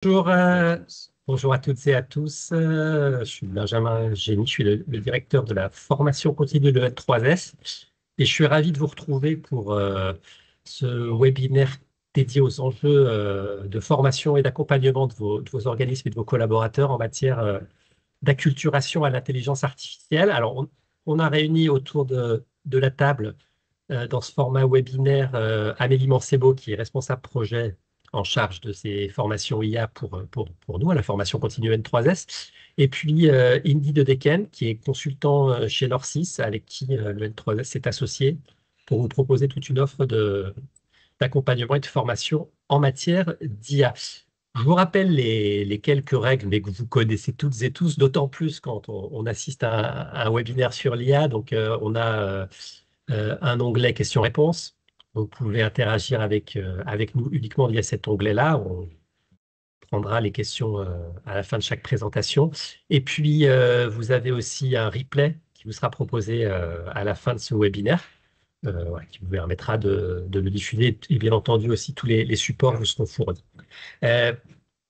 Bonjour, bonjour à toutes et à tous. Je suis Benjamin Génie, je suis le directeur de la formation continue de L3S et je suis ravi de vous retrouver pour ce webinaire dédié aux enjeux de formation et d'accompagnement de vos organismes et de vos collaborateurs en matière d'acculturation à l'intelligence artificielle. Alors, on a réuni autour de la table dans ce format webinaire, Amélie Mancebo, qui est responsable projet en charge de ces formations IA pour nous, à la formation continue N3S, et puis Indy de Decken, qui est consultant chez Norcis, avec qui le N3S s'est associé pour vous proposer toute une offre d'accompagnement et de formation en matière d'IA. Je vous rappelle les quelques règles, mais que vous connaissez toutes et tous, d'autant plus quand on assiste à un webinaire sur l'IA. Donc, on a un onglet questions-réponses. Vous pouvez interagir avec nous uniquement via cet onglet-là. On prendra les questions à la fin de chaque présentation. Et puis, vous avez aussi un replay qui vous sera proposé à la fin de ce webinaire, ouais, qui vous permettra de le diffuser. Et bien entendu, aussi, tous les supports vous seront fournis. Euh,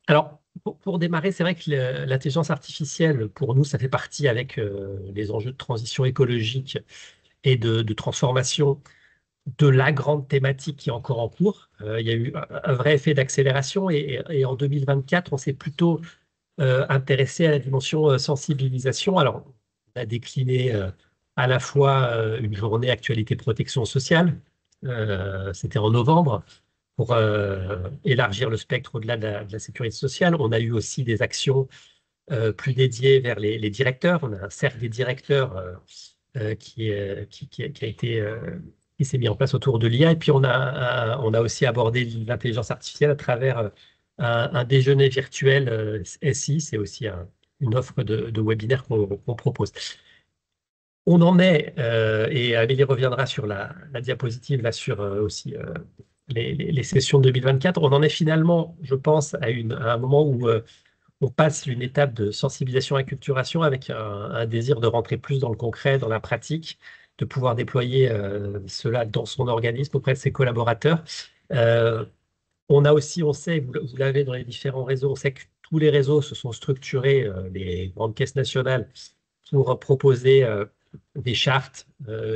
alors, pour démarrer, c'est vrai que l'intelligence artificielle, pour nous, ça fait partie avec les enjeux de transition écologique et de transformation de la grande thématique qui est encore en cours. Il y a eu un vrai effet d'accélération et en 2024, on s'est plutôt intéressé à la dimension sensibilisation. Alors, on a décliné à la fois une journée actualité protection sociale, c'était en novembre, pour élargir le spectre au-delà de la sécurité sociale. On a eu aussi des actions plus dédiées vers les directeurs. On a un cercle des directeurs qui a été qui s'est mis en place autour de l'IA. Et puis, on a aussi abordé l'intelligence artificielle à travers un déjeuner virtuel SI. C'est aussi une offre de webinaire qu'on propose. On en est, et Amélie reviendra sur la diapositive, là, sur aussi les sessions de 2024. On en est finalement, je pense, à un moment où on passe une étape de sensibilisation et acculturation avec un désir de rentrer plus dans le concret, dans la pratique, de pouvoir déployer cela dans son organisme auprès de ses collaborateurs. Euh, on a aussi, on sait, vous l'avez dans les différents réseaux, on sait que tous les réseaux se sont structurés, les grandes caisses nationales, pour proposer des chartes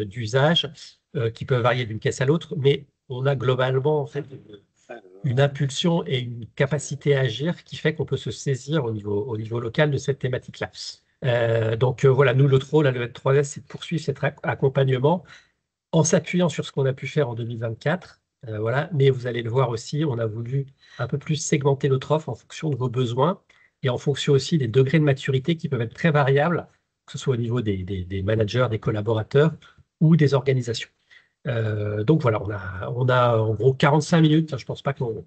d'usage qui peuvent varier d'une caisse à l'autre, mais on a globalement en fait une impulsion et une capacité à agir qui fait qu'on peut se saisir au niveau local de cette thématique-là. Donc voilà, nous, notre rôle à l'EN3S, c'est de poursuivre cet accompagnement en s'appuyant sur ce qu'on a pu faire en 2024. Voilà. Mais vous allez le voir aussi, on a voulu un peu plus segmenter notre offre en fonction de vos besoins et en fonction aussi des degrés de maturité qui peuvent être très variables, que ce soit au niveau des managers, des collaborateurs ou des organisations. Donc voilà, on a en gros 45 minutes. Je ne pense pas qu'on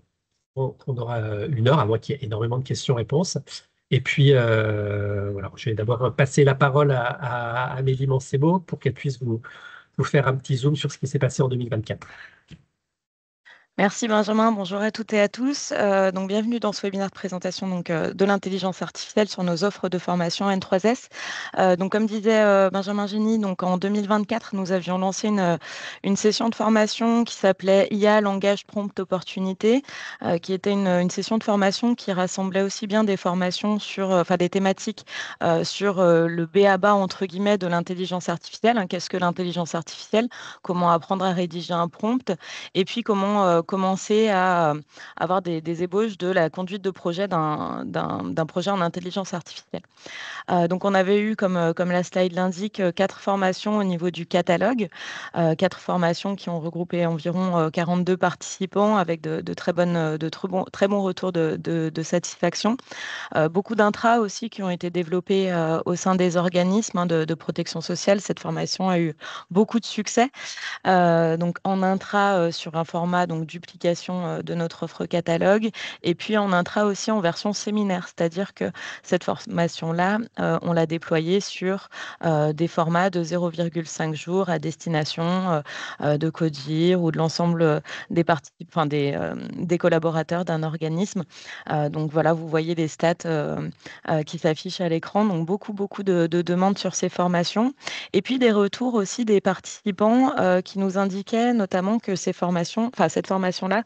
aura une heure, à moins qu'il y ait énormément de questions-réponses. Et puis, voilà, je vais d'abord passer la parole à Amélie Mancebo pour qu'elle puisse vous faire un petit zoom sur ce qui s'est passé en 2024. Merci Benjamin, bonjour à toutes et à tous. Donc, bienvenue dans ce webinaire de présentation de l'intelligence artificielle sur nos offres de formation N3S. Donc, comme disait Benjamin Génie, donc, en 2024, nous avions lancé une session de formation qui s'appelait IA, langage, prompt, opportunité, qui était une session de formation qui rassemblait aussi bien des formations sur, enfin des thématiques sur le b.a.-ba entre guillemets de l'intelligence artificielle. Hein, qu'est-ce que l'intelligence artificielle? Comment apprendre à rédiger un prompt? Et puis comment commencer à avoir des ébauches de la conduite de projet d'un projet en intelligence artificielle. Donc on avait eu, comme la slide l'indique, 4 formations au niveau du catalogue, 4 formations qui ont regroupé environ 42 participants avec de très bons retours de satisfaction. Beaucoup d'intras aussi qui ont été développés au sein des organismes de protection sociale. Cette formation a eu beaucoup de succès. Donc en intra sur un format donc duplication de notre offre catalogue et puis en intra aussi en version séminaire, c'est-à-dire que cette formation-là, on l'a déployée sur des formats de 0,5 jours à destination de Codir ou de l'ensemble des collaborateurs d'un organisme. Donc voilà, vous voyez les stats qui s'affichent à l'écran. Donc beaucoup de demandes sur ces formations. Et puis des retours aussi des participants qui nous indiquaient notamment que cette formation-là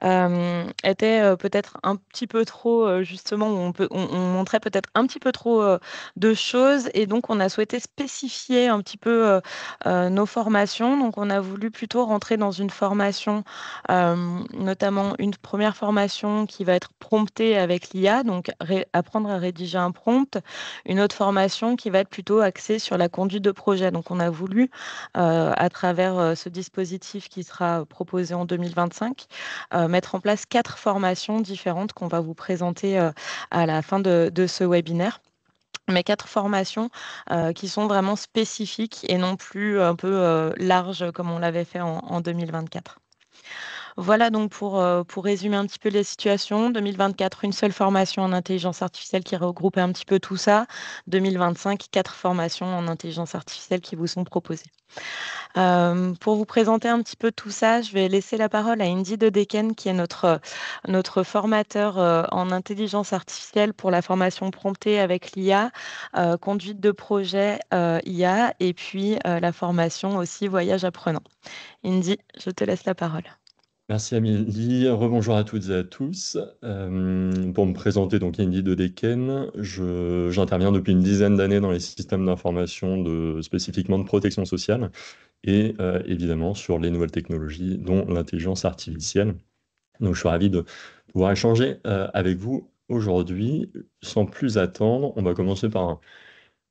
était peut-être un petit peu trop, justement, où on montrait peut-être un petit peu trop de choses. Et donc, on a souhaité spécifier un petit peu nos formations. Donc, on a voulu plutôt rentrer dans une formation, notamment une première formation qui va être promptée avec l'IA, donc apprendre à rédiger un prompt. Une autre formation qui va être plutôt axée sur la conduite de projet. Donc, on a voulu, à travers ce dispositif qui sera proposé en 2025, mettre en place 4 formations différentes qu'on va vous présenter à la fin de ce webinaire. Mais 4 formations qui sont vraiment spécifiques et non plus un peu larges comme on l'avait fait en 2024. Voilà donc pour résumer un petit peu les situations. 2024, une seule formation en intelligence artificielle qui regroupait un petit peu tout ça. 2025, 4 formations en intelligence artificielle qui vous sont proposées. Pour vous présenter un petit peu tout ça, je vais laisser la parole à Indy Dedeken, qui est notre formateur en intelligence artificielle pour la formation promptée avec l'IA, conduite de projet IA, et puis la formation aussi voyage apprenant. Indy, je te laisse la parole. Merci Amélie, rebonjour à toutes et à tous. Pour me présenter, donc Indy Dedeken, j'interviens depuis une dizaine d'années dans les systèmes d'information spécifiquement de protection sociale et évidemment sur les nouvelles technologies, dont l'intelligence artificielle. Donc je suis ravi de pouvoir échanger avec vous aujourd'hui. Sans plus attendre, on va commencer par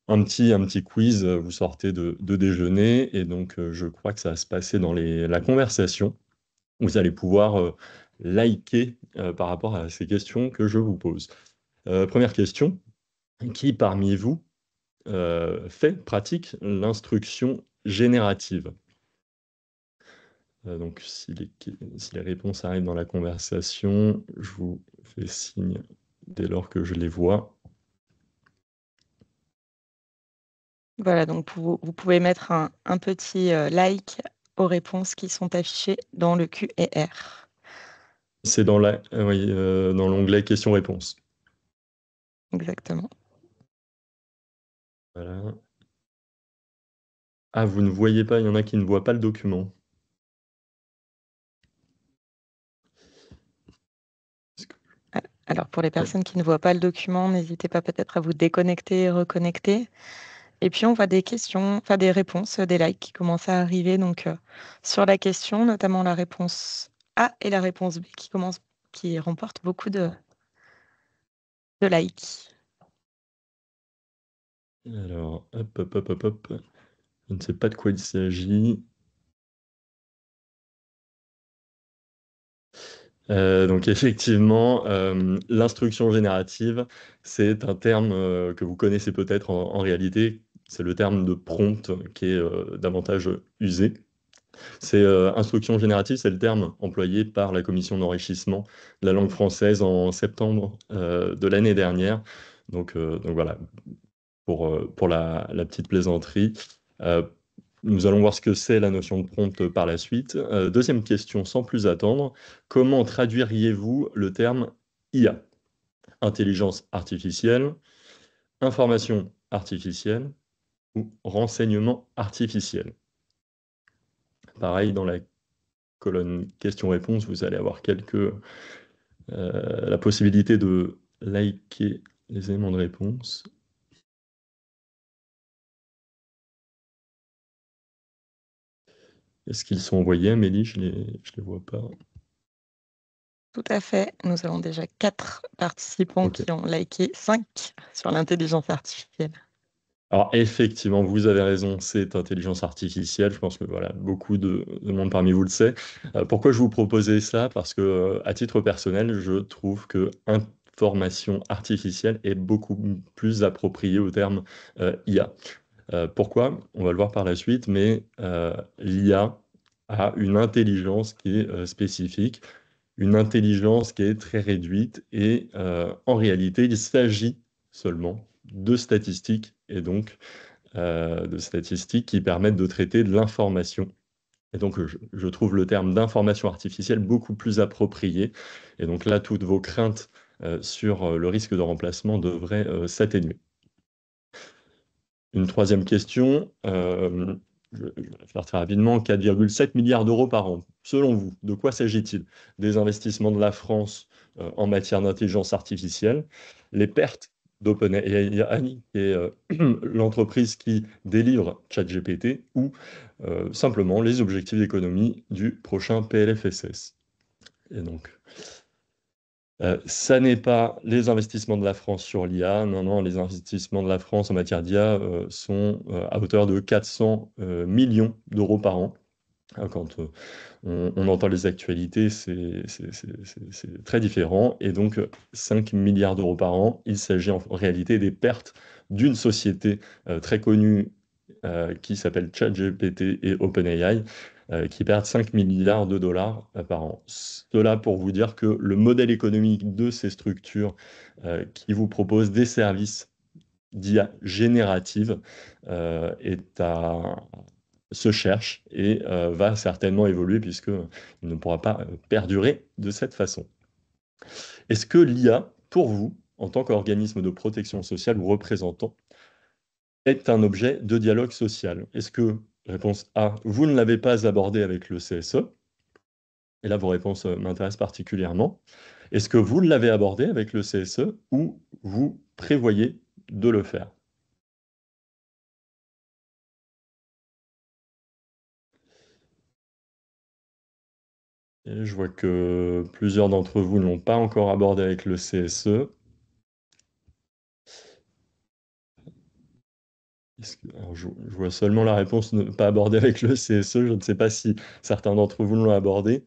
un petit quiz. Vous sortez de déjeuner et donc je crois que ça va se passer dans la conversation. Vous allez pouvoir liker par rapport à ces questions que je vous pose. Première question, qui parmi vous pratique l'instruction générative? Donc si les réponses arrivent dans la conversation, je vous fais signe dès lors que je les vois. Voilà, donc vous pouvez mettre un petit like aux réponses qui sont affichées dans le QR. C'est oui, dans l'onglet questions-réponses. Exactement. Voilà. Ah, vous ne voyez pas, il y en a qui ne voient pas le document. Alors, pour les personnes qui ne voient pas le document, n'hésitez pas peut-être à vous déconnecter et reconnecter. Et puis, on voit des questions, enfin des réponses, des likes qui commencent à arriver. Donc, sur la question, notamment la réponse A et la réponse B qui remportent beaucoup de likes. Alors, hop, hop, hop, hop, hop. Je ne sais pas de quoi il s'agit. Donc effectivement, l'instruction générative, c'est un terme que vous connaissez peut-être en réalité. C'est le terme de prompt qui est davantage usé. Instruction générative, c'est le terme employé par la commission d'enrichissement de la langue française en septembre de l'année dernière. Donc voilà, pour la petite plaisanterie. Euh, Nous allons voir ce que c'est la notion de prompt par la suite. Deuxième question, sans plus attendre, comment traduiriez-vous le terme IA? Intelligence artificielle, information artificielle ou renseignement artificiel? Pareil, dans la colonne questions-réponses, vous allez avoir la possibilité de liker les éléments de réponse. Est-ce qu'ils sont envoyés, Amélie? Je les vois pas. Tout à fait. Nous avons déjà 4 participants Ok. qui ont liké, 5 sur l'intelligence artificielle. Alors effectivement, vous avez raison, c'est intelligence artificielle. Je pense que voilà, beaucoup de monde parmi vous le sait. Pourquoi je vous proposais ça? Parce que à titre personnel, je trouve que information artificielle est beaucoup plus approprié au terme IA. Pourquoi? On va le voir par la suite, mais l'IA a une intelligence qui est spécifique, une intelligence qui est très réduite, et en réalité, il s'agit seulement de statistiques, et donc de statistiques qui permettent de traiter de l'information. Et donc, je trouve le terme d'information artificielle beaucoup plus approprié. Et donc là, toutes vos craintes sur le risque de remplacement devraient s'atténuer. Une troisième question, je vais le faire très rapidement, 4,7 milliards d'euros par an. Selon vous, de quoi s'agit-il? Des investissements de la France en matière d'intelligence artificielle, les pertes d'OpenAI, qui est l'entreprise qui délivre ChatGPT, ou simplement les objectifs d'économie du prochain PLFSS. Et donc, ça n'est pas les investissements de la France sur l'IA. Non, non, les investissements de la France en matière d'IA sont à hauteur de 400 millions d'euros par an. Quand on entend les actualités, c'est très différent. Et donc, 5 milliards d'euros par an, il s'agit en réalité des pertes d'une société très connue qui s'appelle ChatGPT et OpenAI, qui perdent 5 milliards de dollars par an. Cela pour vous dire que le modèle économique de ces structures qui vous proposent des services d'IA générative se cherche et va certainement évoluer puisqu'il ne pourra pas perdurer de cette façon. Est-ce que l'IA, pour vous, en tant qu'organisme de protection sociale ou représentant, est un objet de dialogue social? Est-ce que, réponse A, vous ne l'avez pas abordé avec le CSE? Et là, vos réponses m'intéressent particulièrement. Est-ce que vous l'avez abordé avec le CSE ou vous prévoyez de le faire? Et je vois que plusieurs d'entre vous ne l'ont pas encore abordé avec le CSE. Alors, je vois seulement la réponse ne pas abordée avec le CSE. Je ne sais pas si certains d'entre vous l'ont abordé.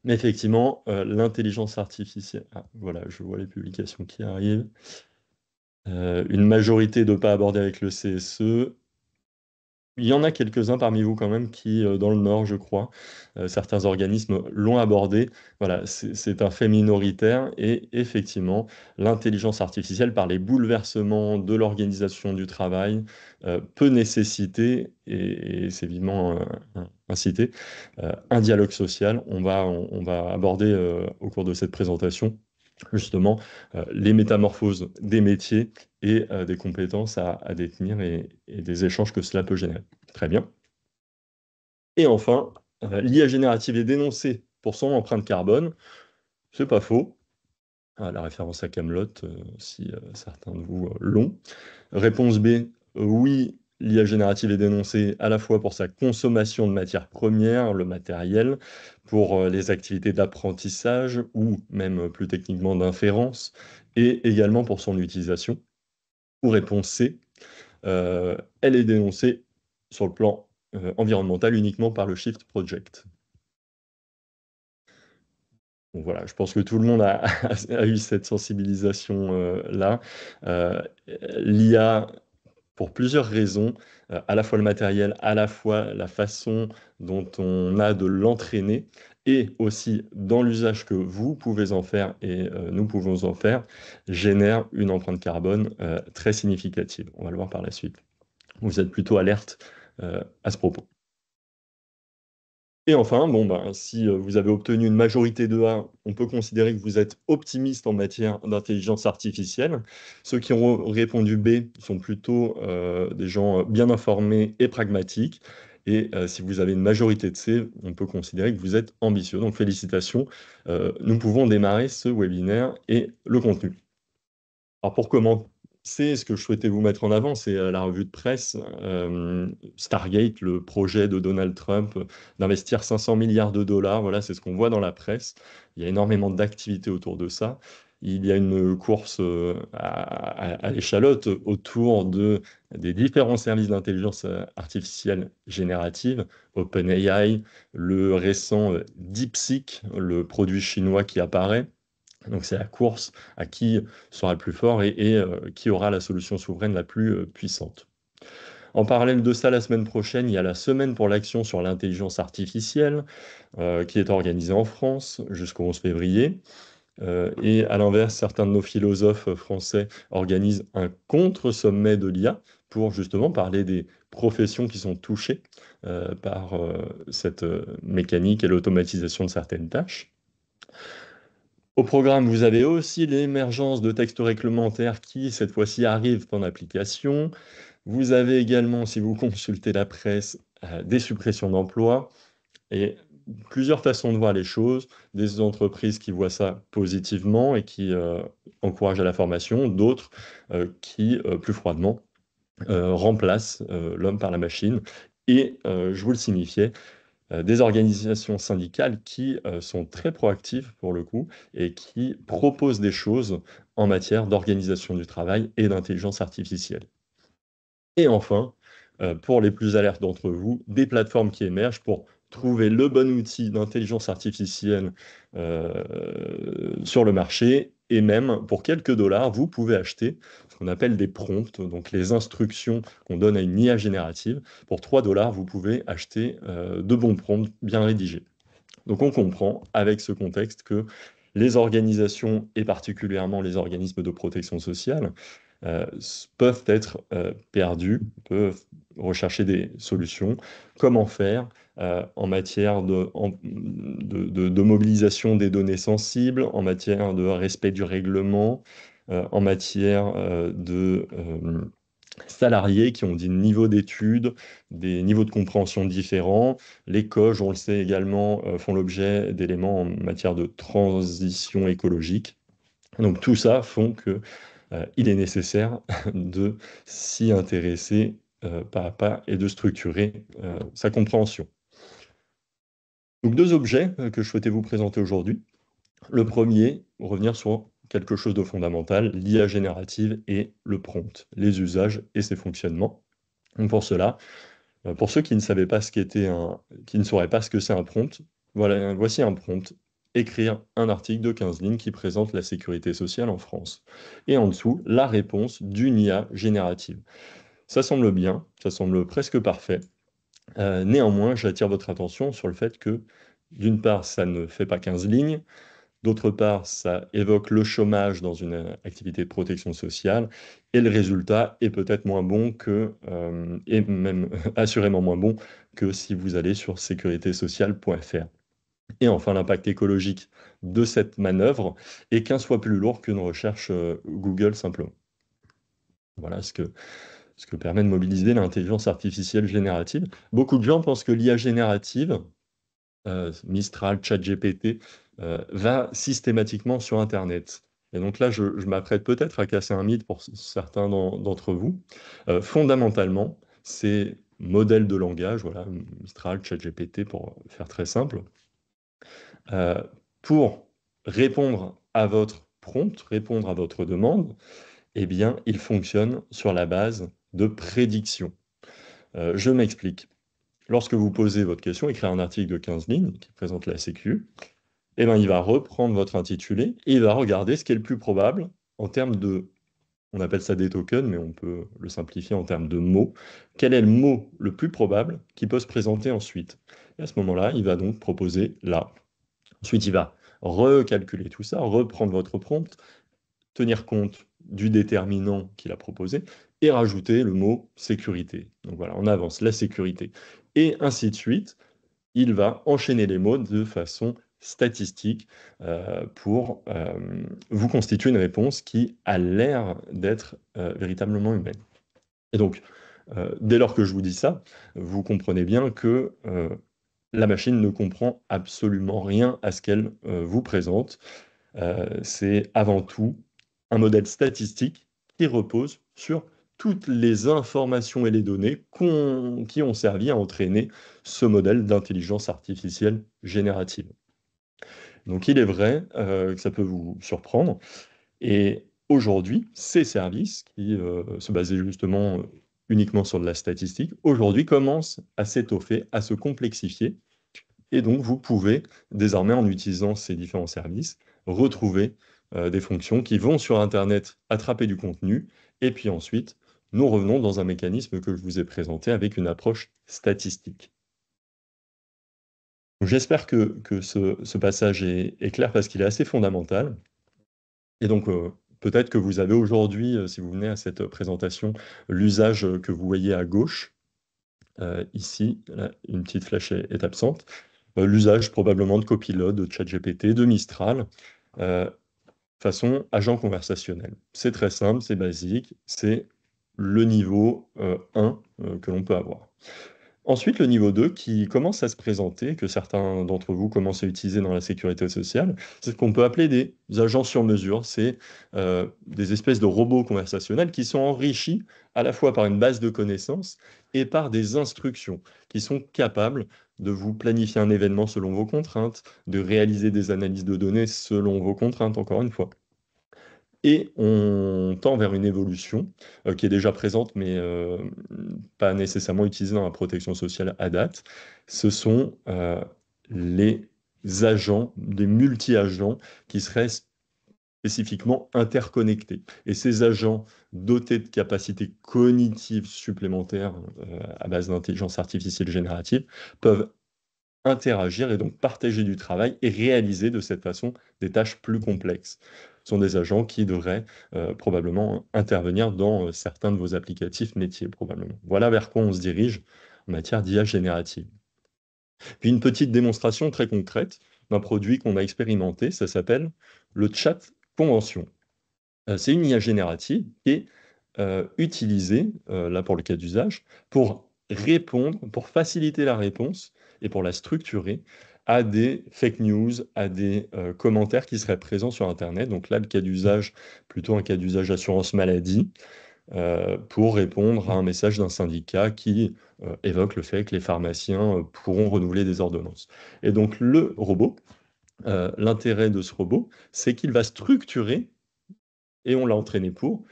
Mais effectivement, l'intelligence artificielle. Ah, voilà, je vois les publications qui arrivent. Une majorité de pas aborder avec le CSE. Il y en a quelques-uns parmi vous quand même qui, dans le Nord, je crois, certains organismes l'ont abordé. Voilà, c'est un fait minoritaire et effectivement, l'intelligence artificielle, par les bouleversements de l'organisation du travail, peut nécessiter, et c'est vivement incité, un dialogue social. On va aborder au cours de cette présentation justement les métamorphoses des métiers et des compétences à détenir et des échanges que cela peut générer. Très bien. Et enfin, l'IA générative est dénoncée pour son empreinte carbone. C'est pas faux. Ah, la référence à Camelot, si certains de vous l'ont. Réponse B, oui, l'IA générative est dénoncée à la fois pour sa consommation de matières premières, le matériel, pour les activités d'apprentissage ou même plus techniquement d'inférence, et également pour son utilisation. Ou réponse C, elle est dénoncée sur le plan environnemental uniquement par le Shift Project. Donc voilà, je pense que tout le monde a eu cette sensibilisation-là. L'IA, pour plusieurs raisons, à la fois le matériel, à la fois la façon dont on a de l'entraîner, et aussi dans l'usage que vous pouvez en faire et nous pouvons en faire, génère une empreinte carbone très significative. On va le voir par la suite. Vous êtes plutôt alerte à ce propos. Et enfin, bon, ben, si vous avez obtenu une majorité de A, on peut considérer que vous êtes optimiste en matière d'intelligence artificielle. Ceux qui ont répondu B sont plutôt des gens bien informés et pragmatiques. Et si vous avez une majorité de C, on peut considérer que vous êtes ambitieux. Donc félicitations, nous pouvons démarrer ce webinaire et le contenu. Alors pour commencer, ce que je souhaitais vous mettre en avant, c'est la revue de presse Stargate, le projet de Donald Trump d'investir 500 milliards de dollars. Voilà, c'est ce qu'on voit dans la presse. Il y a énormément d'activités autour de ça. Il y a une course à l'échalote autour des différents services d'intelligence artificielle générative, OpenAI, le récent DeepSeek, le produit chinois qui apparaît. Donc c'est la course à qui sera le plus fort et qui aura la solution souveraine la plus puissante. En parallèle de ça, la semaine prochaine, il y a la semaine pour l'action sur l'intelligence artificielle qui est organisée en France jusqu'au 11 février. Et à l'inverse, certains de nos philosophes français organisent un contre-sommet de l'IA pour justement parler des professions qui sont touchées par cette mécanique et l'automatisation de certaines tâches. Au programme, vous avez aussi l'émergence de textes réglementaires qui, cette fois-ci, arrivent en application. Vous avez également, si vous consultez la presse, des suppressions d'emplois et plusieurs façons de voir les choses. Des entreprises qui voient ça positivement et qui encouragent à la formation, d'autres qui, plus froidement, remplacent l'homme par la machine. Et je vous le signifiais, des organisations syndicales qui sont très proactives pour le coup et qui proposent des choses en matière d'organisation du travail et d'intelligence artificielle. Et enfin, pour les plus alertes d'entre vous, des plateformes qui émergent pour trouver le bon outil d'intelligence artificielle sur le marché. Et même, pour quelques dollars, vous pouvez acheter ce qu'on appelle des prompts, donc les instructions qu'on donne à une IA générative. Pour 3 dollars, vous pouvez acheter de bons prompts bien rédigés. Donc on comprend avec ce contexte que les organisations, et particulièrement les organismes de protection sociale, peuvent être perdus, peuvent rechercher des solutions. Comment faire en matière de mobilisation des données sensibles, en matière de respect du règlement, en matière de salariés qui ont des niveaux d'études, des niveaux de compréhension différents. Les COG, on le sait également, font l'objet d'éléments en matière de transition écologique. Donc tout ça font que il est nécessaire de s'y intéresser pas à pas et de structurer sa compréhension. Donc 2 objets que je souhaitais vous présenter aujourd'hui. Le premier, revenir sur quelque chose de fondamental, l'IA générative et le prompt, les usages et ses fonctionnements. Donc pour cela, pour ceux qui ne savaient pas ce qu'était qui ne sauraient pas ce que c'est un prompt, voilà, voici un prompt. Écrire un article de 15 lignes qui présente la sécurité sociale en France. Et en dessous, la réponse d'une IA générative. Ça semble bien, ça semble presque parfait. Néanmoins, j'attire votre attention sur le fait que, d'une part, ça ne fait pas 15 lignes, d'autre part, ça évoque le chômage dans une activité de protection sociale, et le résultat est peut-être moins bon que, et même assurément moins bon que si vous allez sur sécuritésociale.fr. Et enfin, l'impact écologique de cette manœuvre est 15 fois plus lourd qu'une recherche Google simplement. Voilà ce que permet de mobiliser l'intelligence artificielle générative. Beaucoup de gens pensent que l'IA générative, Mistral, ChatGPT, va systématiquement sur Internet. Et donc là, je m'apprête peut-être à casser un mythe pour certains d'entre vous. Fondamentalement, ces modèles de langage, voilà, Mistral, ChatGPT, pour faire très simple, pour répondre à votre prompt, répondre à votre demande, eh bien, il fonctionne sur la base de prédictions. Je m'explique. Lorsque vous posez votre question, écrire un article de 15 lignes qui présente la Sécu, eh ben, il va reprendre votre intitulé et il va regarder ce qui est le plus probable en termes de, on appelle ça des tokens, mais on peut le simplifier en termes de mots. Quel est le mot le plus probable qui peut se présenter ensuite? Et à ce moment-là, il va donc proposer là. Ensuite, il va recalculer tout ça, reprendre votre prompt, tenir compte du déterminant qu'il a proposé et rajouter le mot sécurité. Donc voilà, on avance la sécurité. Et ainsi de suite, il va enchaîner les mots de façon statistique pour vous constituer une réponse qui a l'air d'être véritablement humaine. Et donc, dès lors que je vous dis ça, vous comprenez bien que la machine ne comprend absolument rien à ce qu'elle vous présente. C'est avant tout un modèle statistique qui repose sur toutes les informations et les données qui ont servi à entraîner ce modèle d'intelligence artificielle générative. Donc il est vrai que ça peut vous surprendre. Et aujourd'hui, ces services qui se basaient justement uniquement sur de la statistique, aujourd'hui commencent à s'étoffer, à se complexifier. Et donc vous pouvez désormais, en utilisant ces différents services, retrouver des fonctions qui vont sur Internet attraper du contenu, et puis ensuite, nous revenons dans un mécanisme que je vous ai présenté avec une approche statistique. J'espère que ce passage est clair parce qu'il est assez fondamental. Et donc, peut-être que vous avez aujourd'hui, si vous venez à cette présentation, l'usage que vous voyez à gauche. Ici, là, une petite flèche est absente. L'usage probablement de Copilot, de ChatGPT, de Mistral, façon agent conversationnel. C'est très simple, c'est basique, c'est le niveau 1 que l'on peut avoir. Ensuite, le niveau 2 qui commence à se présenter, que certains d'entre vous commencent à utiliser dans la sécurité sociale, c'est ce qu'on peut appeler des agents sur mesure. C'est des espèces de robots conversationnels qui sont enrichis à la fois par une base de connaissances et par des instructions qui sont capables de vous planifier un événement selon vos contraintes, de réaliser des analyses de données selon vos contraintes, encore une fois. Et on tend vers une évolution qui est déjà présente, mais pas nécessairement utilisée dans la protection sociale à date. Ce sont les agents, des multi-agents qui seraient spécifiquement interconnectés. Et ces agents dotés de capacités cognitives supplémentaires à base d'intelligence artificielle générative peuvent interagir et donc partager du travail et réaliser de cette façon des tâches plus complexes. Ce sont des agents qui devraient probablement intervenir dans certains de vos applicatifs métiers, probablement. Voilà vers quoi on se dirige en matière d'IA générative. Puis une petite démonstration très concrète d'un produit qu'on a expérimenté, ça s'appelle le chat convention. C'est une IA générative qui est utilisée, là pour le cas d'usage, pour répondre, pour faciliter la réponse et pour la structurer à des fake news, à des commentaires qui seraient présents sur Internet. Donc là, le cas d'usage, plutôt un cas d'usage assurance maladie, pour répondre à un message d'un syndicat qui évoque le fait que les pharmaciens pourront renouveler des ordonnances. Et donc le robot, l'intérêt de ce robot, c'est qu'il va structurer, et on l'a entraîné pour,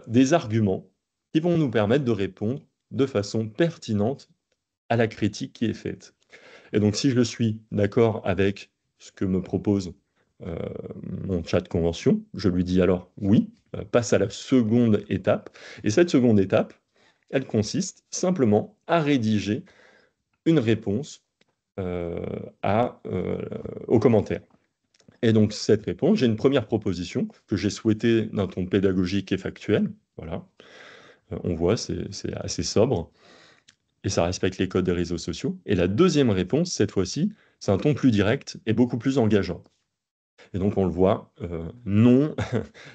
des arguments qui vont nous permettre de répondre de façon pertinente à la critique qui est faite. Et donc, si je suis d'accord avec ce que me propose mon chat convention, je lui dis alors oui, passe à la seconde étape. Et cette seconde étape, elle consiste simplement à rédiger une réponse aux commentaires. Et donc, cette réponse, j'ai une première proposition que j'ai souhaitée d'un ton pédagogique et factuel. Voilà. On voit, c'est assez sobre. Et ça respecte les codes des réseaux sociaux. Et la deuxième réponse, cette fois-ci, c'est un ton plus direct et beaucoup plus engageant. Et donc, on le voit, non,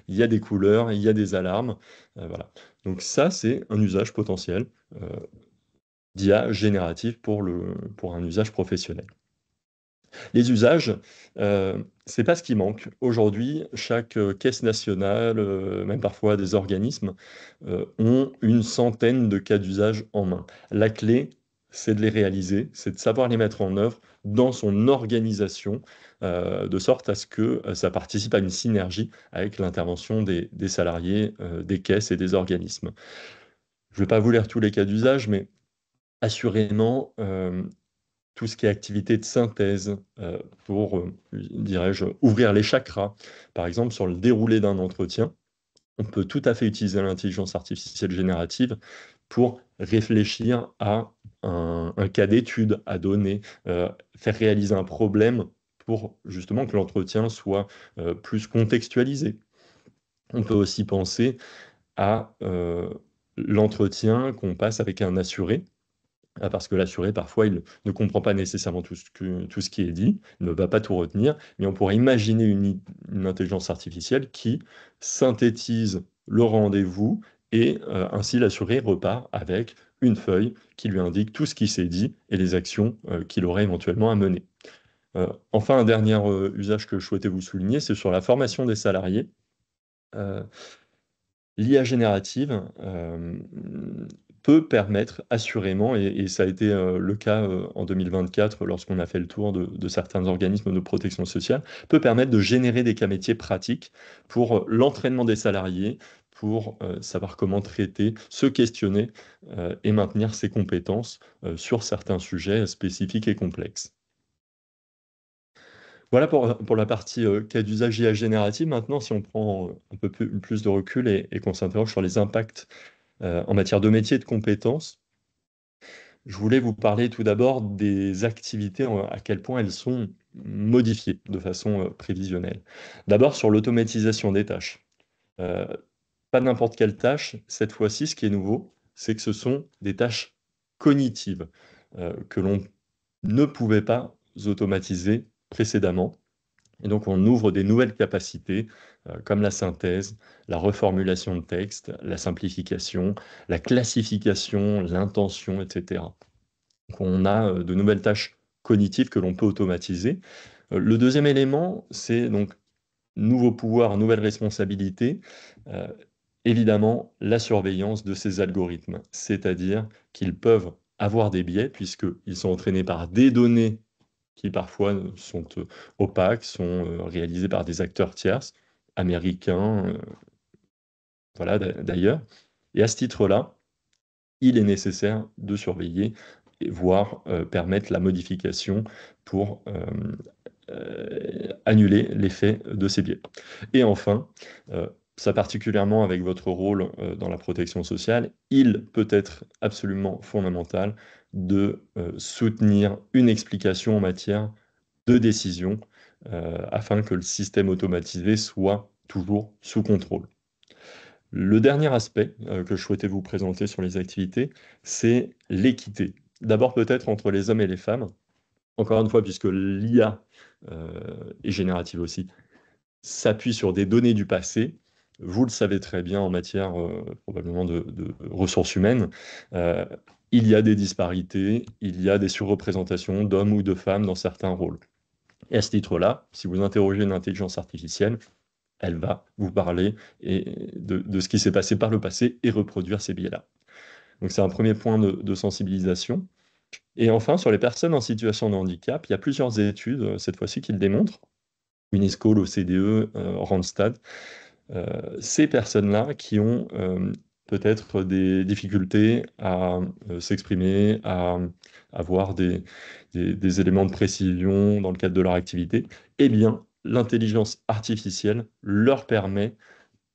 il y a des couleurs, il y a des alarmes. Voilà. Donc, ça, c'est un usage potentiel d'IA générative pour un usage professionnel. Les usages, c'est pas ce qui manque. Aujourd'hui, chaque caisse nationale, même parfois des organismes, ont une centaine de cas d'usage en main. La clé, c'est de les réaliser, c'est de savoir les mettre en œuvre dans son organisation, de sorte à ce que ça participe à une synergie avec l'intervention des salariés, des caisses et des organismes. Je ne vais pas vous lire tous les cas d'usage, mais assurément, tout ce qui est activité de synthèse pour, dirais-je, ouvrir les chakras. Par exemple, sur le déroulé d'un entretien, on peut tout à fait utiliser l'intelligence artificielle générative pour réfléchir à un cas d'étude à donner, faire réaliser un problème pour justement que l'entretien soit plus contextualisé. On peut aussi penser à l'entretien qu'on passe avec un assuré. Parce que l'assuré, parfois, il ne comprend pas nécessairement tout ce qui est dit, il ne va pas tout retenir, mais on pourrait imaginer une intelligence artificielle qui synthétise le rendez-vous et ainsi l'assuré repart avec une feuille qui lui indique tout ce qui s'est dit et les actions qu'il aurait éventuellement à mener. Enfin, un dernier usage que je souhaitais vous souligner, c'est sur la formation des salariés. L'IA générative peut permettre assurément, et ça a été le cas en 2024 lorsqu'on a fait le tour de certains organismes de protection sociale, peut permettre de générer des cas métiers pratiques pour l'entraînement des salariés, pour savoir comment traiter, se questionner et maintenir ses compétences sur certains sujets spécifiques et complexes. Voilà pour la partie cas d'usage IA générative. Maintenant, si on prend un peu plus de recul et qu'on s'interroge sur les impacts en matière de métier et de compétences, je voulais vous parler tout d'abord des activités, à quel point elles sont modifiées de façon prévisionnelle. D'abord sur l'automatisation des tâches. Pas n'importe quelle tâche, cette fois-ci, ce qui est nouveau, c'est que ce sont des tâches cognitives que l'on ne pouvait pas automatiser précédemment. Et donc, on ouvre des nouvelles capacités, comme la synthèse, la reformulation de texte, la simplification, la classification, l'intention, etc. Donc, on a de nouvelles tâches cognitives que l'on peut automatiser. Le deuxième élément, c'est donc nouveaux pouvoirs, nouvelles responsabilités. Euh, Évidemment, la surveillance de ces algorithmes, c'est-à-dire qu'ils peuvent avoir des biais, puisqu'ils sont entraînés par des données qui parfois sont opaques, sont réalisées par des acteurs tierces, américains, voilà, d'ailleurs. Et à ce titre-là, il est nécessaire de surveiller et voire permettre la modification pour annuler l'effet de ces biais. Et enfin, ça particulièrement avec votre rôle dans la protection sociale, il peut être absolument fondamental de soutenir une explication en matière de décision afin que le système automatisé soit toujours sous contrôle. Le dernier aspect que je souhaitais vous présenter sur les activités, c'est l'équité. D'abord peut-être entre les hommes et les femmes. Encore une fois, puisque l'IA est générative aussi, s'appuie sur des données du passé. Vous le savez très bien en matière probablement de ressources humaines. euh, il y a des disparités, il y a des surreprésentations d'hommes ou de femmes dans certains rôles. Et à ce titre-là, si vous interrogez une intelligence artificielle, elle va vous parler de ce qui s'est passé par le passé et reproduire ces biais-là. Donc c'est un premier point de sensibilisation. Et enfin, sur les personnes en situation de handicap, il y a plusieurs études, cette fois-ci, qui le démontrent. UNESCO, l'OCDE, Randstad, ces personnes-là qui ont peut-être des difficultés à s'exprimer, à avoir des éléments de précision dans le cadre de leur activité, eh bien, l'intelligence artificielle leur permet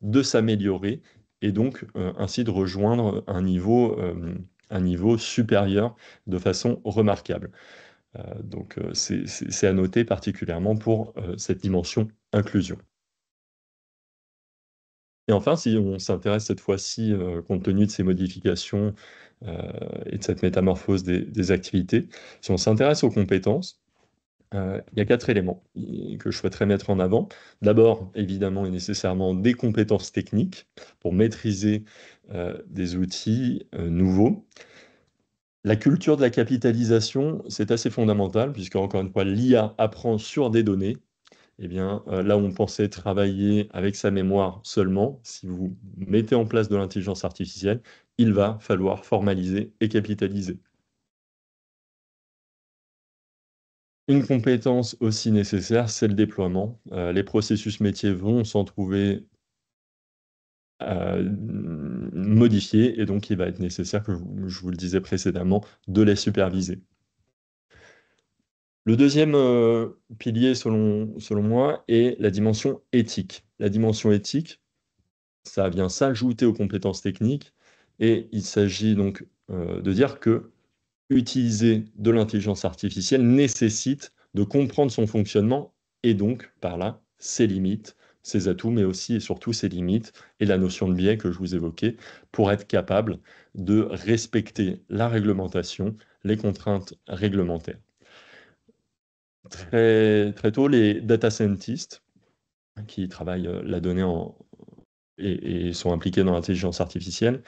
de s'améliorer et donc ainsi de rejoindre un niveau supérieur de façon remarquable. Donc c'est à noter particulièrement pour cette dimension inclusion. Et enfin, si on s'intéresse cette fois-ci, compte tenu de ces modifications et de cette métamorphose des activités, si on s'intéresse aux compétences, il y a 4 éléments que je souhaiterais mettre en avant. D'abord, évidemment et nécessairement, des compétences techniques pour maîtriser des outils nouveaux. La culture de la capitalisation, c'est assez fondamental, puisque, encore une fois, l'IA apprend sur des données. Eh bien, là où on pensait travailler avec sa mémoire seulement, si vous mettez en place de l'intelligence artificielle, il va falloir formaliser et capitaliser. Une compétence aussi nécessaire, c'est le déploiement. Les processus métiers vont s'en trouver modifiés et donc il va être nécessaire, je vous le disais précédemment, de les superviser. Le deuxième pilier, selon moi, est la dimension éthique. La dimension éthique, ça vient s'ajouter aux compétences techniques et il s'agit donc de dire que utiliser de l'intelligence artificielle nécessite de comprendre son fonctionnement et donc, par là, ses limites, ses atouts, mais aussi et surtout ses limites et la notion de biais que je vous évoquais pour être capable de respecter la réglementation, les contraintes réglementaires. Très, très tôt, les data scientists qui travaillent la donnée et sont impliqués dans l'intelligence artificielle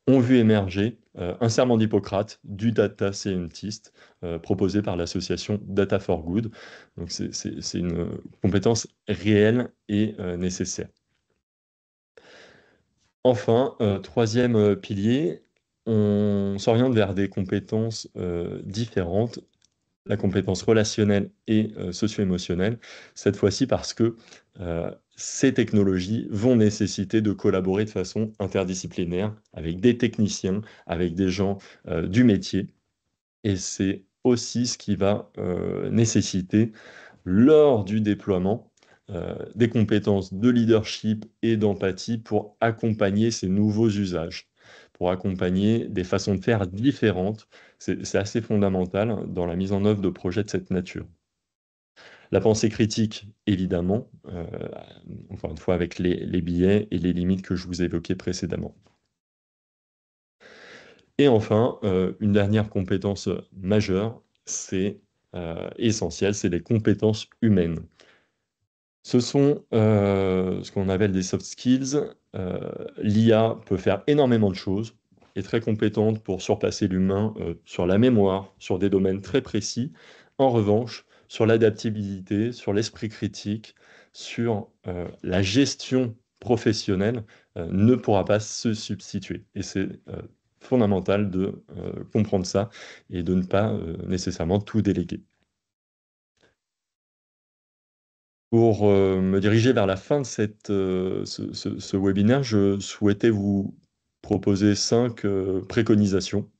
ont vu émerger un serment d'Hippocrate du data scientist proposé par l'association Data for Good. Donc c'est une compétence réelle et nécessaire. Enfin, troisième pilier, on s'oriente vers des compétences différentes, la compétence relationnelle et socio-émotionnelle, cette fois-ci parce que ces technologies vont nécessiter de collaborer de façon interdisciplinaire avec des techniciens, avec des gens du métier. Et c'est aussi ce qui va nécessiter, lors du déploiement, des compétences de leadership et d'empathie pour accompagner ces nouveaux usages, pour accompagner des façons de faire différentes. C'est assez fondamental dans la mise en œuvre de projets de cette nature. La pensée critique, évidemment, encore une fois avec les biais et les limites que je vous évoquais précédemment. Et enfin, une dernière compétence majeure, c'est essentiel, c'est les compétences humaines. Ce sont ce qu'on appelle des soft skills. L'IA peut faire énormément de choses, est très compétente pour surpasser l'humain sur la mémoire, sur des domaines très précis. En revanche, sur l'adaptabilité, sur l'esprit critique, sur la gestion professionnelle, ne pourra pas se substituer. Et c'est fondamental de comprendre ça et de ne pas nécessairement tout déléguer. Pour me diriger vers la fin de ce webinaire, je souhaitais vous proposer 5 préconisations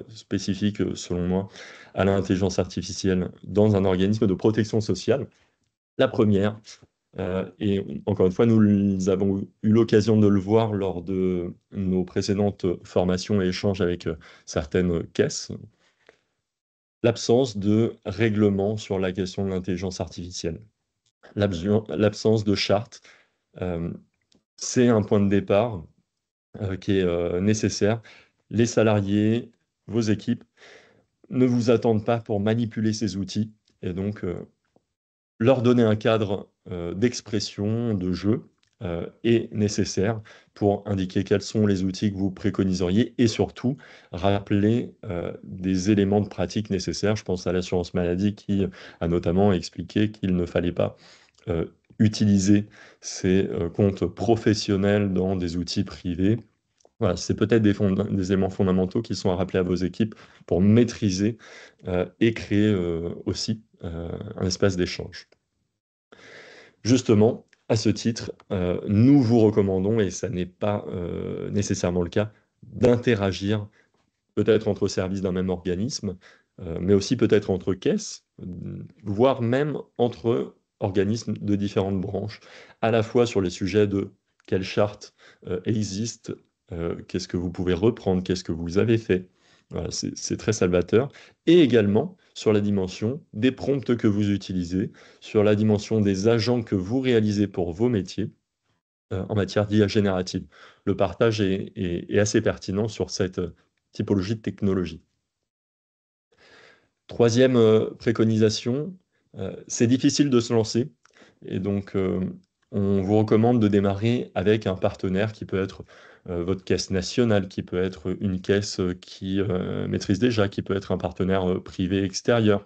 spécifiques, selon moi, à l'intelligence artificielle dans un organisme de protection sociale. La première, et encore une fois, nous avons eu l'occasion de le voir lors de nos précédentes formations et échanges avec certaines caisses, l'absence de règlement sur la question de l'intelligence artificielle. L'absence de charte, c'est un point de départ qui est nécessaire. Les salariés, vos équipes, ne vous attendent pas pour manipuler ces outils et donc leur donner un cadre d'expression, de jeu est nécessaire pour indiquer quels sont les outils que vous préconiseriez et surtout rappeler des éléments de pratique nécessaires. Je pense à l'assurance maladie qui a notamment expliqué qu'il ne fallait pas utiliser ces comptes professionnels dans des outils privés. Voilà, c'est peut-être des éléments fondamentaux qui sont à rappeler à vos équipes pour maîtriser et créer aussi un espace d'échange. Justement, à ce titre, nous vous recommandons, et ça n'est pas nécessairement le cas, d'interagir peut-être entre services d'un même organisme, mais aussi peut-être entre caisses, voire même entre organismes de différentes branches, à la fois sur les sujets de quelle charte existe, qu'est-ce que vous pouvez reprendre, qu'est-ce que vous avez fait. Voilà, c'est très salvateur. Et également sur la dimension des prompts que vous utilisez, sur la dimension des agents que vous réalisez pour vos métiers en matière d'IA générative. Le partage est assez pertinent sur cette typologie de technologie. Troisième préconisation, c'est difficile de se lancer et donc on vous recommande de démarrer avec un partenaire qui peut être votre caisse nationale, qui peut être une caisse qui maîtrise déjà, qui peut être un partenaire privé extérieur.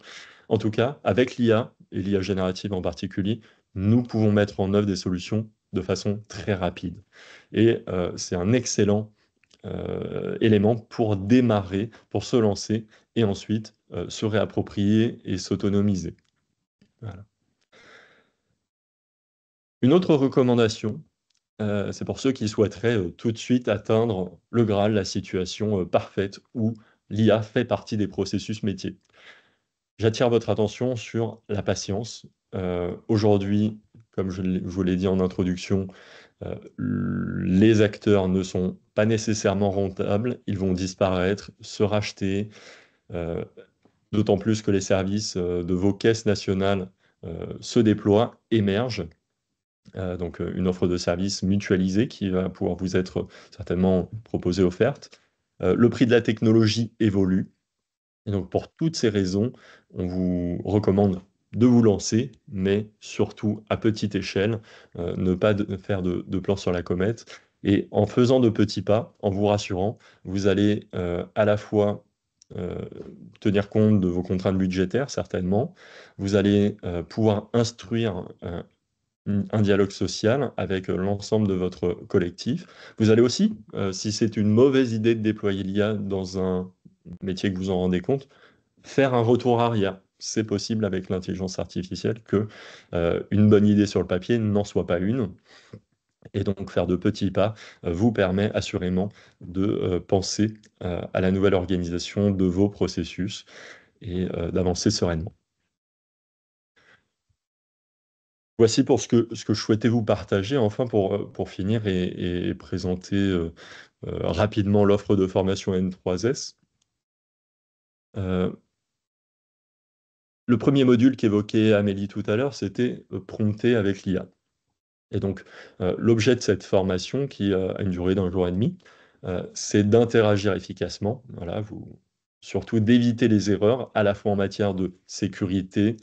En tout cas, avec l'IA et l'IA générative en particulier, nous pouvons mettre en œuvre des solutions de façon très rapide. Et c'est un excellent élément pour démarrer, pour se lancer et ensuite se réapproprier et s'autonomiser. Voilà. Une autre recommandation, c'est pour ceux qui souhaiteraient tout de suite atteindre le Graal, la situation parfaite où l'IA fait partie des processus métiers. J'attire votre attention sur la patience. Aujourd'hui, comme je vous l'ai dit en introduction, les acteurs ne sont pas nécessairement rentables, ils vont disparaître, se racheter, d'autant plus que les services de vos caisses nationales se déploient, émergent. Donc une offre de service mutualisée qui va pouvoir vous être certainement proposée, offerte. Le prix de la technologie évolue. Et donc pour toutes ces raisons, on vous recommande de vous lancer, mais surtout à petite échelle, ne pas faire de plan sur la comète. Et en faisant de petits pas, en vous rassurant, vous allez à la fois tenir compte de vos contraintes budgétaires, certainement. Vous allez pouvoir instruire un dialogue social avec l'ensemble de votre collectif. Vous allez aussi, si c'est une mauvaise idée de déployer l'IA dans un métier que vous en rendez compte, faire un retour arrière. C'est possible avec l'intelligence artificielle que une bonne idée sur le papier n'en soit pas une. Et donc faire de petits pas vous permet assurément de penser à la nouvelle organisation de vos processus et d'avancer sereinement. Voici pour ce que je souhaitais vous partager. Enfin, pour finir et présenter rapidement l'offre de formation N3S. Le premier module qu'évoquait Amélie tout à l'heure, c'était prompter avec l'IA. Et donc, l'objet de cette formation, qui a une durée d'1 jour et demi, c'est d'interagir efficacement. Voilà, vous surtout d'éviter les erreurs, à la fois en matière de sécurité,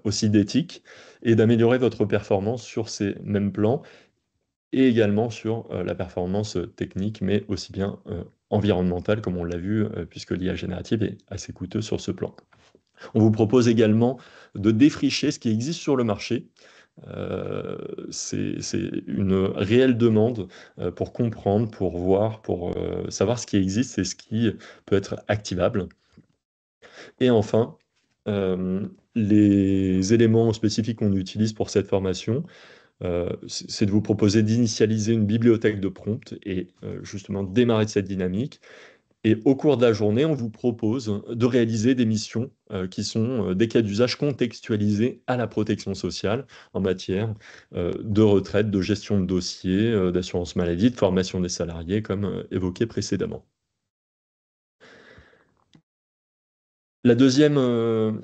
aussi d'éthique, et d'améliorer votre performance sur ces mêmes plans, et également sur la performance technique, mais aussi bien environnementale, comme on l'a vu, puisque l'IA générative est assez coûteuse sur ce plan. On vous propose également de défricher ce qui existe sur le marché. C'est une réelle demande pour comprendre, pour voir, pour savoir ce qui existe et ce qui peut être activable. Et enfin, les éléments spécifiques qu'on utilise pour cette formation, c'est de vous proposer d'initialiser une bibliothèque de prompts et justement démarrer de cette dynamique. Et au cours de la journée, on vous propose de réaliser des missions qui sont des cas d'usage contextualisés à la protection sociale en matière de retraite, de gestion de dossiers, d'assurance maladie, de formation des salariés, comme évoqué précédemment. La deuxième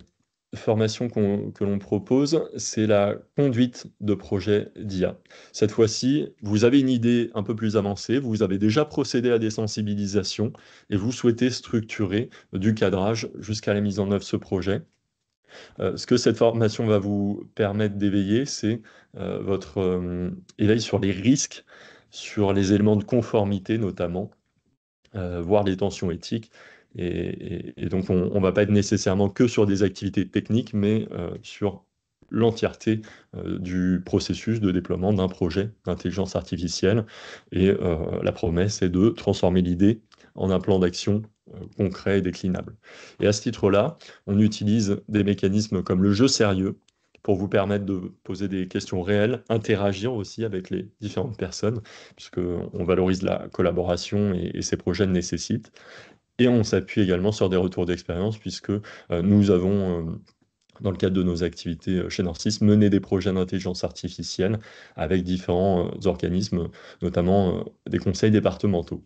formation que l'on propose, c'est la conduite de projet d'IA. Cette fois-ci, vous avez une idée un peu plus avancée, vous avez déjà procédé à des sensibilisations et vous souhaitez structurer du cadrage jusqu'à la mise en œuvre de ce projet. Ce que cette formation va vous permettre d'éveiller, c'est votre éveil sur les risques, sur les éléments de conformité notamment, voire les tensions éthiques. Et donc, on ne va pas être nécessairement que sur des activités techniques, mais sur l'entièreté du processus de déploiement d'un projet d'intelligence artificielle. Et la promesse est de transformer l'idée en un plan d'action concret et déclinable. Et à ce titre-là, on utilise des mécanismes comme le jeu sérieux pour vous permettre de poser des questions réelles, interagir aussi avec les différentes personnes, puisqu'on valorise la collaboration et ces projets le nécessitent. Et on s'appuie également sur des retours d'expérience, puisque nous avons, dans le cadre de nos activités chez Norcis, mené des projets d'intelligence artificielle avec différents organismes, notamment des conseils départementaux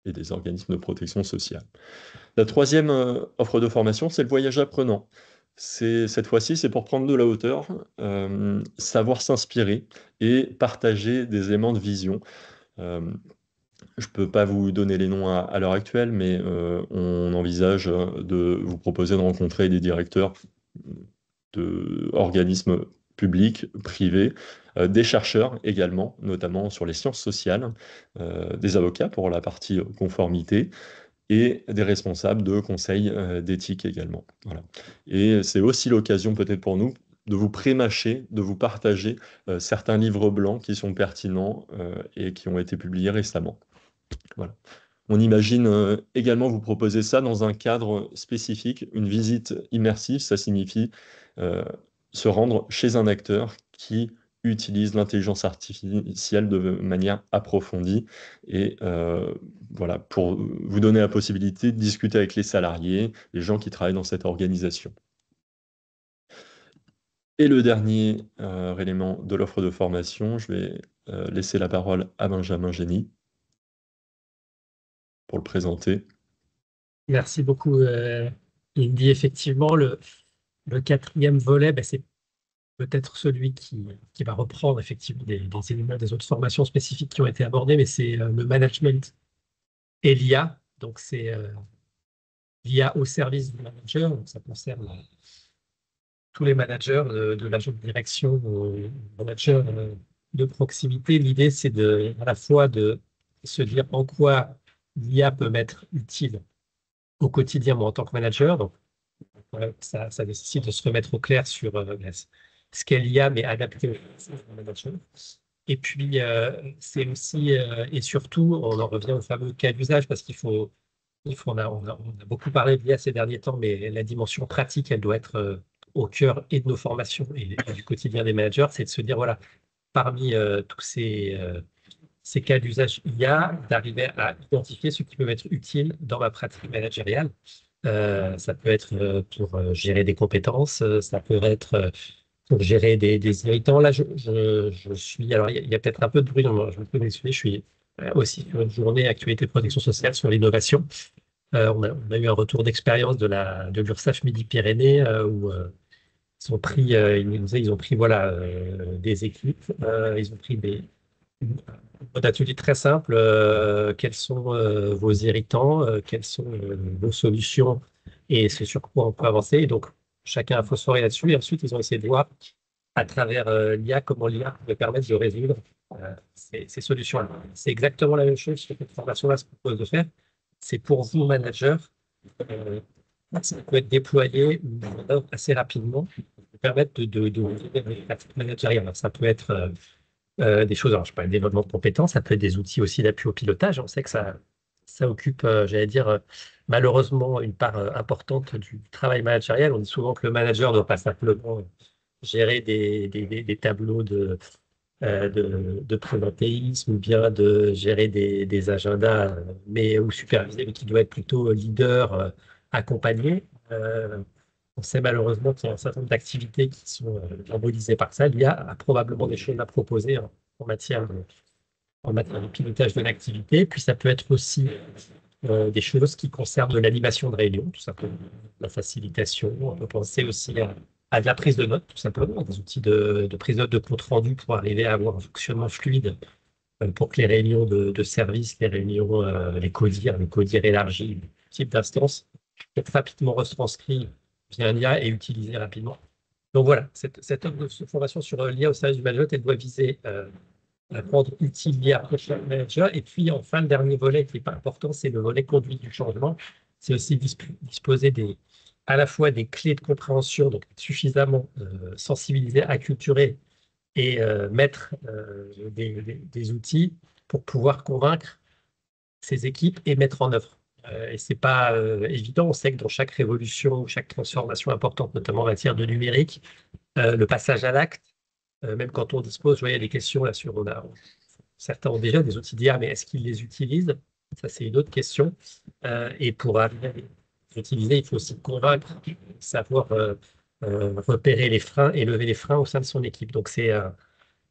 et des organismes de protection sociale. La troisième offre de formation, c'est le voyage apprenant. Cette fois-ci, c'est pour prendre de la hauteur, savoir s'inspirer et partager des éléments de vision. Je ne peux pas vous donner les noms à l'heure actuelle, mais on envisage de vous proposer de rencontrer des directeurs d'organismes publics, privés, des chercheurs également, notamment sur les sciences sociales, des avocats pour la partie conformité, et des responsables de conseils d'éthique également. Voilà. Et c'est aussi l'occasion peut-être pour nous de vous prémâcher, de vous partager certains livres blancs qui sont pertinents et qui ont été publiés récemment. Voilà. On imagine également vous proposer ça dans un cadre spécifique, une visite immersive, ça signifie se rendre chez un acteur qui utilise l'intelligence artificielle de manière approfondie et voilà, pour vous donner la possibilité de discuter avec les salariés, les gens qui travaillent dans cette organisation. Et le dernier élément de l'offre de formation, je vais laisser la parole à Benjamin Génie pour le présenter. Merci beaucoup, Indy. Effectivement, le quatrième volet, c'est peut-être celui qui va reprendre effectivement des éléments des autres formations spécifiques qui ont été abordées, mais c'est le management et l'IA. Donc, c'est l'IA au service du manager. Donc, ça concerne tous les managers de l'agent de direction aux managers de proximité. L'idée, c'est à la fois de se dire en quoi l'IA peut m'être utile au quotidien, moi, en tant que manager. Donc, ça nécessite de se remettre au clair sur ce qu'est l'IA, mais adapté au manager. Et puis, c'est aussi, et surtout, on en revient au fameux cas d'usage, parce on a beaucoup parlé de l'IA ces derniers temps, mais la dimension pratique, elle doit être au cœur et de nos formations et du quotidien des managers, c'est de se dire, voilà, parmi tous ces cas d'usage IA, d'arriver à identifier ce qui peut être utile dans ma pratique managériale. Ça peut être pour gérer des compétences, ça peut être pour gérer des irritants. Là, je suis. Alors, il y a peut-être un peu de bruit, donc je me peux m'excuser. Je suis aussi sur une journée actualité protection sociale sur l'innovation. On a eu un retour d'expérience de l'URSSAF Midi-Pyrénées où ils ont pris, ils ont pris voilà, des équipes, ils ont pris Un atelier très simple. Quels sont vos irritants, quelles sont vos solutions et ce sur quoi on peut avancer. Et donc, chacun a phosphoré là-dessus. Et ensuite, ils ont essayé de voir à travers l'IA comment l'IA pouvait permettre de résoudre ces solutions-là. C'est exactement la même chose que cette formation-là se propose de faire. C'est pour vous, manager, ça peut être déployé assez rapidement pour permettre de des pratiques managériales. Alors, ça peut être des choses, alors je parle de développement de compétences, ça peut être des outils aussi d'appui au pilotage. On sait que ça occupe, j'allais dire, malheureusement, une part importante du travail managérial. On dit souvent que le manager ne doit pas simplement gérer des tableaux de présentéisme ou bien de gérer des agendas, ou superviser, mais qui doit être plutôt leader, accompagné. On sait malheureusement qu'il y a un certain nombre d'activités qui sont embolisées par ça. L'IA a probablement des choses à proposer en matière de pilotage de l'activité. Puis ça peut être aussi des choses qui concernent de l'animation de réunion, tout simplement, la facilitation. On peut penser aussi à de la prise de notes, tout simplement, des outils de prise de notes de compte rendu pour arriver à avoir un fonctionnement fluide pour que les réunions de service, les réunions, les CODIR élargis, le type d'instance, soient rapidement retranscrits via un IA et utilisés rapidement. Donc voilà, cette offre de formation sur l'IA au service du management, elle doit viser à rendre utile l'IA pour chaque manager. Et puis enfin, le dernier volet qui n'est pas important, c'est le volet conduite du changement. C'est aussi disposer à la fois des clés de compréhension, donc suffisamment sensibilisés, acculturés et mettre des outils pour pouvoir convaincre ces équipes et mettre en œuvre. Et c'est pas évident. On sait que dans chaque révolution ou chaque transformation importante, notamment en matière de numérique, le passage à l'acte, même quand on dispose, vous voyez, des questions là sur, certains ont déjà des outils d'IA, mais est-ce qu'ils les utilisent? Ça, c'est une autre question. Et pour arriver à les utiliser, il faut aussi convaincre, savoir repérer les freins et lever les freins au sein de son équipe. Donc, c'est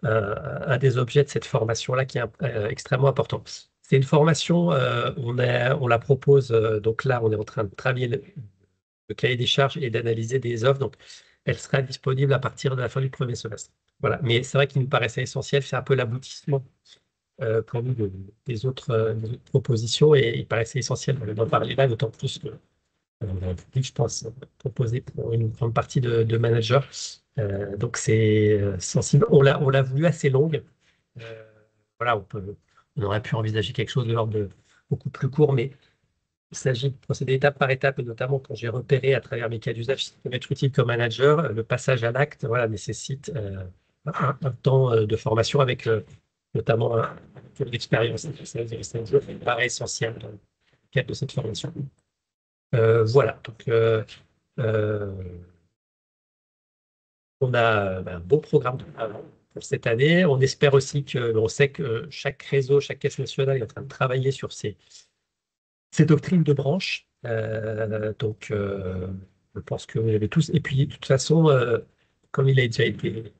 un des objets de cette formation-là qui est extrêmement important. C'est une formation, on la propose, donc là, on est en train de travailler le cahier des charges et d'analyser des offres. Donc, elle sera disponible à partir de la fin du premier semestre. Voilà. Mais c'est vrai qu'il nous paraissait essentiel, c'est un peu l'aboutissement pour nous des autres propositions et il paraissait essentiel d'en parler là, d'autant plus que je pense, proposé pour une grande partie de managers. Donc, c'est sensible. On l'a voulu assez longue. Voilà, on aurait pu envisager quelque chose de l'ordre de beaucoup plus court, mais il s'agit de procéder étape par étape, et notamment quand j'ai repéré à travers mes cas d'usage ce qui peut être utile comme manager, le passage à l'acte, voilà, nécessite un temps de formation avec notamment un tour d'expérience. Ça me paraît essentiel dans le cadre de cette formation. Voilà, donc on a un beau programme de travail pour cette année. On espère aussi on sait que chaque réseau, chaque caisse nationale est en train de travailler sur ces doctrines de branche. Donc, je pense que vous avez tous. Et puis, de toute façon, comme il a déjà été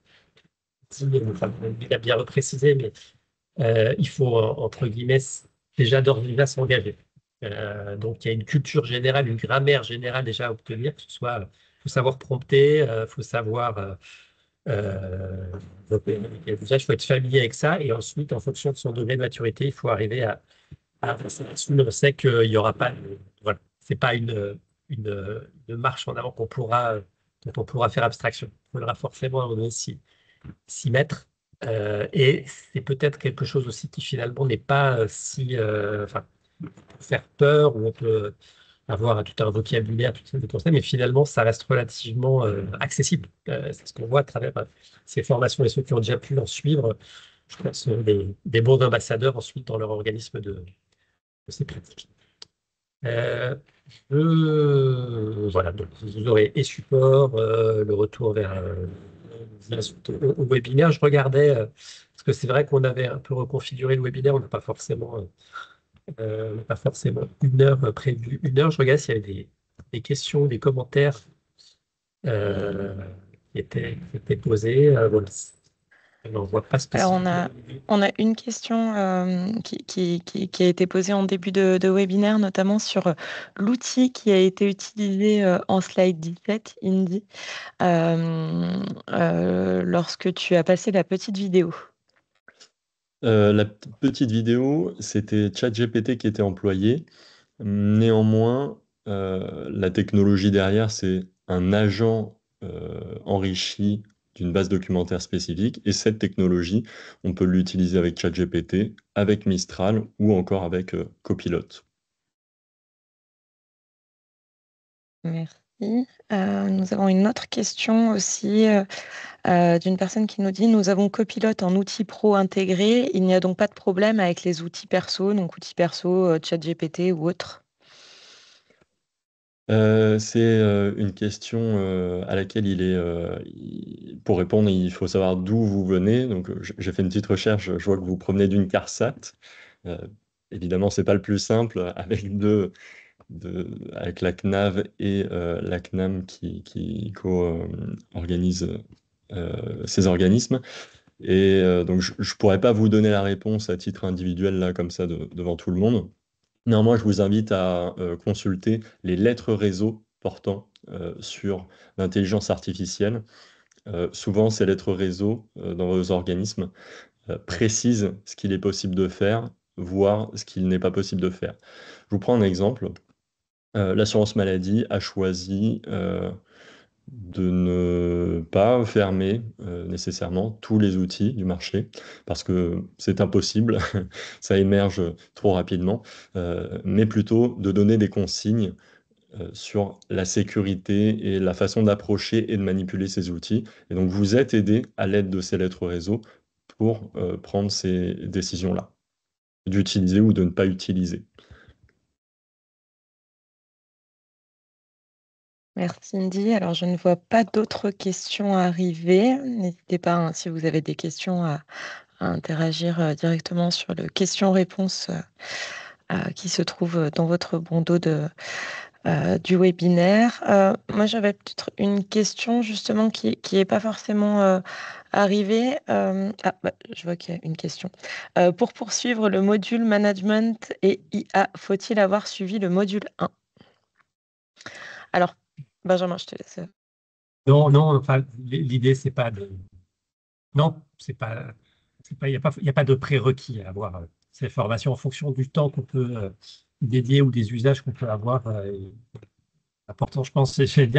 dit, enfin, il a bien reprécisé, mais il faut, entre guillemets, déjà d'ores et déjà s'engager. Donc, il y a une culture générale, une grammaire générale déjà à obtenir, que ce soit, faut savoir prompter, il faut savoir déjà, il faut être familier avec ça, et ensuite, en fonction de son degré de maturité, il faut arriver à avancer là-dessus. On sait qu'il n'y aura pas, voilà, c'est pas une marche en avant dont on pourra faire abstraction. Il faudra forcément à un moment donné s'y mettre. Et c'est peut-être quelque chose aussi qui finalement n'est pas enfin, faire peur, ou on peut avoir tout un vocabulaire, tout des conseils, mais finalement, ça reste relativement accessible. C'est ce qu'on voit à travers ces formations et ceux qui ont déjà pu en suivre. Je crois que ce sont des bons ambassadeurs ensuite dans leur organisme de ces pratiques. Voilà, donc vous aurez et support, le retour vers au webinaire. Je regardais, parce que c'est vrai qu'on avait un peu reconfiguré le webinaire, on n'a pas forcément une heure prévue. Une heure, je regarde s'il y avait des questions, des commentaires qui étaient posés. Voilà. On n'en voit pas Alors, spécifiquement. on a une question qui a été posée en début de webinaire, notamment sur l'outil qui a été utilisé en slide 17, Indy, lorsque tu as passé la petite vidéo. La petite vidéo, c'était ChatGPT qui était employé. Néanmoins, la technologie derrière, c'est un agent enrichi d'une base documentaire spécifique. Et cette technologie, on peut l'utiliser avec ChatGPT, avec Mistral ou encore avec Copilot. Merci. Nous avons une autre question aussi d'une personne qui nous dit: Nous avons Copilot en outil pro intégré. Il n'y a donc pas de problème avec les outils perso, donc outils perso, ChatGPT ou autres. C'est une question à laquelle pour répondre, il faut savoir d'où vous venez. Donc, j'ai fait une petite recherche. Je vois que vous provenez d'une CARSAT. Euh, Évidemment, c'est pas le plus simple avec la CNAV et la CNAM qui co-organise ces organismes. Et donc, je ne pourrais pas vous donner la réponse à titre individuel, là, comme ça, devant tout le monde. Néanmoins, je vous invite à consulter les lettres réseau portant sur l'intelligence artificielle. Souvent, ces lettres réseau dans vos organismes précisent ce qu'il est possible de faire, voire ce qu'il n'est pas possible de faire. Je vous prends un exemple. L'assurance maladie a choisi de ne pas fermer nécessairement tous les outils du marché parce que c'est impossible, ça émerge trop rapidement, mais plutôt de donner des consignes sur la sécurité et la façon d'approcher et de manipuler ces outils. Et donc vous êtes aidé à l'aide de ces lettres réseau pour prendre ces décisions-là, d'utiliser ou de ne pas utiliser. Merci Cindy. Alors, je ne vois pas d'autres questions arriver. N'hésitez pas, hein, si vous avez des questions, à interagir directement sur le question-réponse qui se trouve dans votre bandeau du webinaire. Moi, j'avais peut-être une question justement qui n'est pas forcément arrivée. Je vois qu'il y a une question. Pour poursuivre le module management et IA, faut-il avoir suivi le module 1? Alors, Benjamin, je te laisse. Non, non, enfin, l'idée, c'est pas de. Non, il n'y a pas de prérequis à avoir ces formations en fonction du temps qu'on peut dédier ou des usages qu'on peut avoir. L'important, je pense, c'est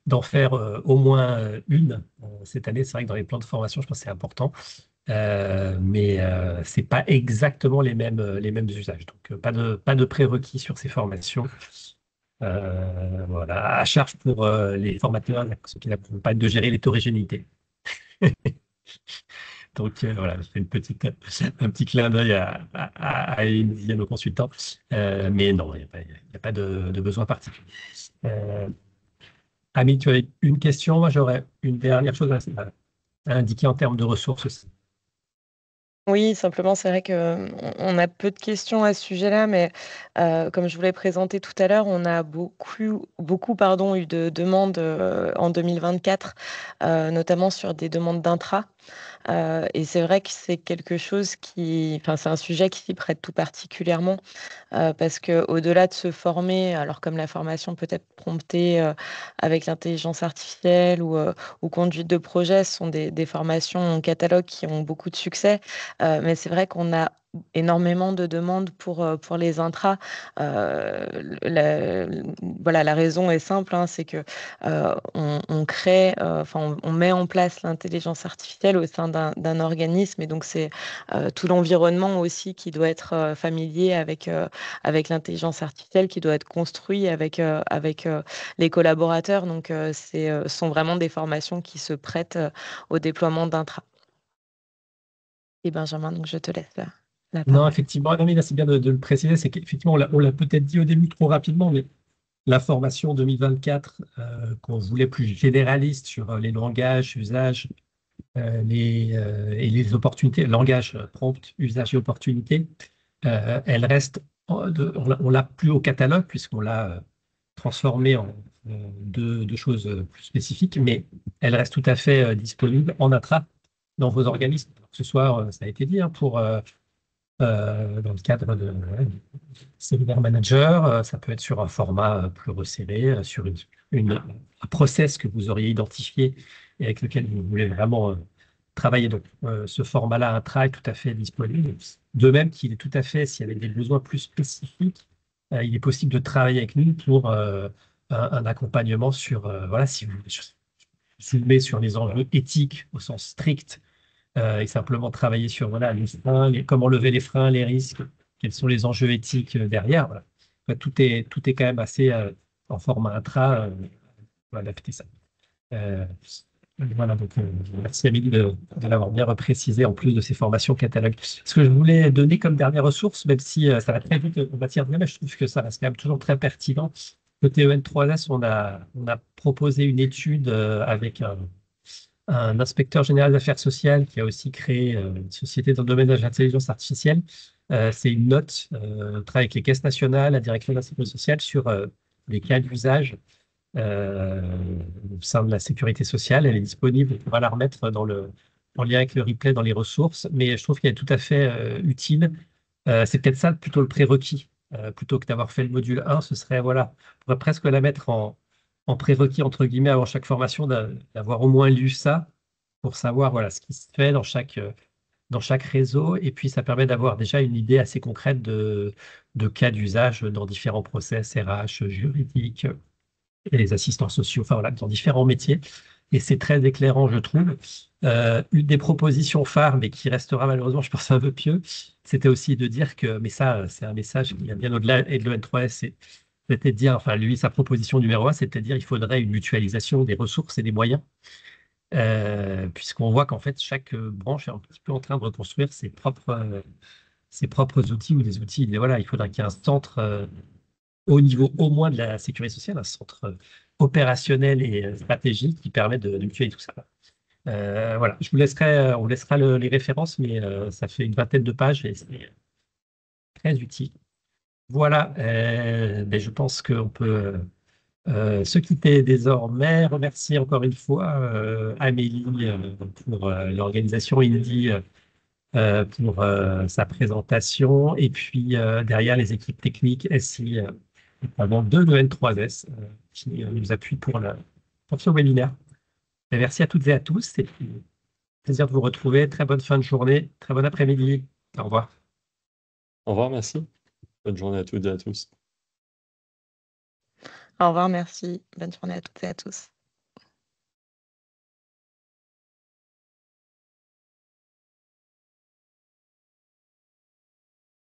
d'en faire au moins une cette année. C'est vrai que dans les plans de formation, je pense que c'est important. Mais c'est pas exactement les mêmes usages. Donc, pas de prérequis sur ces formations. Voilà, à charge pour les formateurs, ceux qui n'accompagnent de gérer l'hétérogénéité. Donc voilà, je fais un petit clin d'œil à Émilie, à nos consultants. Mais non, il n'y a pas de besoin particulier. Ami, tu avais une question, moi j'aurais une dernière chose à indiquer en termes de ressources aussi. Oui, simplement, c'est vrai qu'on a peu de questions à ce sujet-là, mais comme je vous l'ai présenté tout à l'heure, on a beaucoup pardon, eu de demandes en 2024, notamment sur des demandes d'intra. Et c'est vrai que c'est quelque chose c'est un sujet qui s'y prête tout particulièrement. Parce qu'au-delà de se former, alors comme la formation peut être promptée avec l'intelligence artificielle ou conduite de projet, ce sont des formations en catalogue qui ont beaucoup de succès. Mais c'est vrai qu'on a énormément de demandes pour les intras. Voilà, la raison est simple, hein, c'est que on crée, on met en place l'intelligence artificielle au sein d'un organisme, et donc c'est tout l'environnement aussi qui doit être familier avec l'intelligence artificielle, qui doit être construit avec les collaborateurs. Donc, ce sont vraiment des formations qui se prêtent au déploiement d'intra. Et Benjamin, donc je te laisse la Non, parole. effectivement, non, mais là, c'est bien de le préciser, c'est qu'effectivement, on l'a peut-être dit au début trop rapidement, mais la formation 2024, qu'on voulait plus généraliste sur les langages, usages et les opportunités, langage, prompt, usage et opportunités, elle reste, on l'a plus au catalogue puisqu'on l'a transformé en deux choses plus spécifiques, mais elle reste tout à fait disponible en intra dans vos organismes. Que ce soit, ça a été dit, hein, dans le cadre de séminaire manager, ça peut être sur un format plus resserré, sur un process que vous auriez identifié et avec lequel vous voulez vraiment travailler. Donc, ce format-là intra est tout à fait disponible. De même qu'il est tout à fait, s'il y avait des besoins plus spécifiques, il est possible de travailler avec nous pour un accompagnement sur, voilà, si vous zoomer sur les enjeux éthiques au sens strict et simplement travailler sur voilà, les freins, comment lever les freins, les risques, quels sont les enjeux éthiques derrière. Voilà. Enfin, tout est quand même assez en format intra, pour adapter ça. Voilà, donc merci Amélie de l'avoir bien reprécisé en plus de ces formations catalogues. Ce que je voulais donner comme dernière ressource, même si ça va très vite en matière de mais je trouve que ça reste quand même toujours très pertinent. Côté EN3S, on a proposé une étude avec un inspecteur général d'affaires sociales qui a aussi créé une société dans le domaine de l'intelligence artificielle. C'est une note, on travaille avec les caisses nationales, la direction de la sécurité sociale sur les cas d'usage au sein de la sécurité sociale. Elle est disponible, on pourra la remettre en lien avec le replay dans les ressources, mais je trouve qu'elle est tout à fait utile. C'est peut-être ça plutôt le prérequis. Plutôt que d'avoir fait le module 1, ce serait, voilà, on pourrait presque la mettre en prérequis, entre guillemets, avant chaque formation, d'avoir au moins lu ça pour savoir voilà, ce qui se fait dans chaque réseau. Et puis, ça permet d'avoir déjà une idée assez concrète de cas d'usage dans différents process RH, juridiques et les assistants sociaux, enfin voilà, dans différents métiers. Et c'est très éclairant, je trouve. Une des propositions phares, mais qui restera malheureusement, je pense, un peu pieux, c'était aussi de dire que, mais ça, c'est un message qui vient bien au-delà et de l'EN3S, c'était de dire, enfin, lui, sa proposition numéro 1, c'était de dire qu'il faudrait une mutualisation des ressources et des moyens, puisqu'on voit qu'en fait, chaque branche est un petit peu en train de reconstruire ses propres outils ou des outils. Et voilà, il faudrait qu'il y ait un centre au niveau au moins de la sécurité sociale, un centre opérationnel et stratégique qui permet de mutualiser tout ça. Voilà, on vous laissera les références, mais ça fait une vingtaine de pages et c'est très utile. Voilà, ben, je pense qu'on peut se quitter désormais. Remercier encore une fois Amélie pour l'organisation, Indy pour sa présentation, et puis derrière les équipes techniques SI, notamment de l'EN3S, qui nous appuient pour ce webinaire. Et merci à toutes et à tous. C'est un plaisir de vous retrouver. Très bonne fin de journée, très bon après-midi. Au revoir. Au revoir, merci. Bonne journée à toutes et à tous. Au revoir, merci. Bonne journée à toutes et à tous.